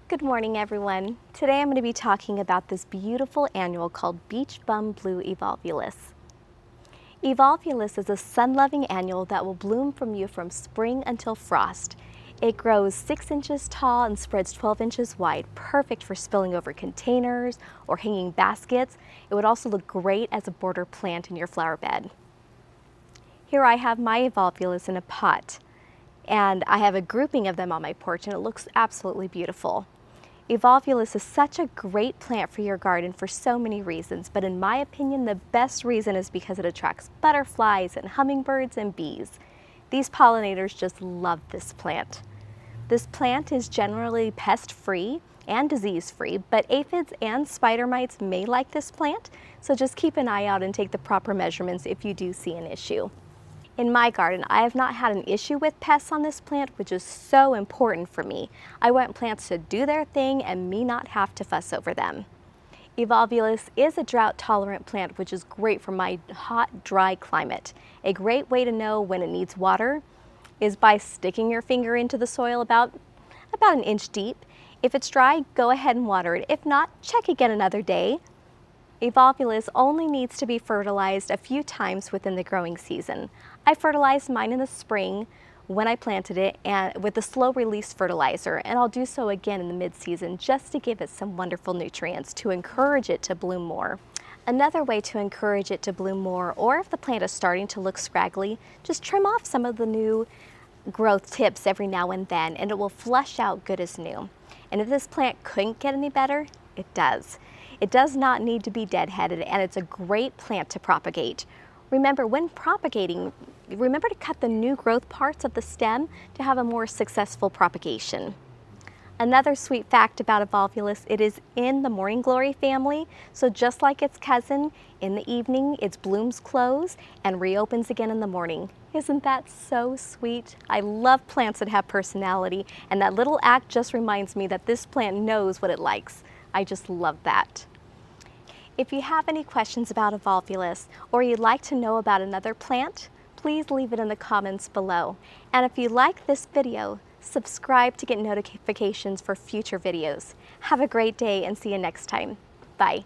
Good morning, everyone. Today I'm going to be talking about this beautiful annual called Beach Bum Blue Evolvulus. Evolvulus is a sun-loving annual that will bloom from spring until frost. It grows 6 inches tall and spreads 12 inches wide, perfect for spilling over containers or hanging baskets. It would also look great as a border plant in your flower bed. Here I have my Evolvulus in a pot, and I have a grouping of them on my porch, and it looks absolutely beautiful. Evolvulus is such a great plant for your garden for so many reasons, but in my opinion, the best reason is because it attracts butterflies and hummingbirds and bees. These pollinators just love this plant. This plant is generally pest-free and disease-free, but aphids and spider mites may like this plant, so just keep an eye out and take the proper measurements if you do see an issue. In my garden, I have not had an issue with pests on this plant, which is so important for me. I want plants to do their thing and me not have to fuss over them. Evolvulus is a drought-tolerant plant, which is great for my hot, dry climate. A great way to know when it needs water is by sticking your finger into the soil about an inch deep. If it's dry, go ahead and water it. If not, check again another day. Evolvulus only needs to be fertilized a few times within the growing season. I fertilized mine in the spring when I planted it and with a slow release fertilizer, and I'll do so again in the mid-season just to give it some wonderful nutrients to encourage it to bloom more. Another way to encourage it to bloom more, or if the plant is starting to look scraggly, just trim off some of the new growth tips every now and then, and it will flush out good as new. And if this plant couldn't get any better, it does. It does not need to be deadheaded, and it's a great plant to propagate. Remember, when propagating, remember to cut the new growth parts of the stem to have a more successful propagation. Another sweet fact about Evolvulus, it is in the morning glory family, so just like its cousin, in the evening its blooms close and reopens again in the morning. Isn't that so sweet? I love plants that have personality, and that little act just reminds me that this plant knows what it likes. I just love that. If you have any questions about Evolvulus or you'd like to know about another plant, please leave it in the comments below. And if you like this video, subscribe to get notifications for future videos. Have a great day and see you next time. Bye.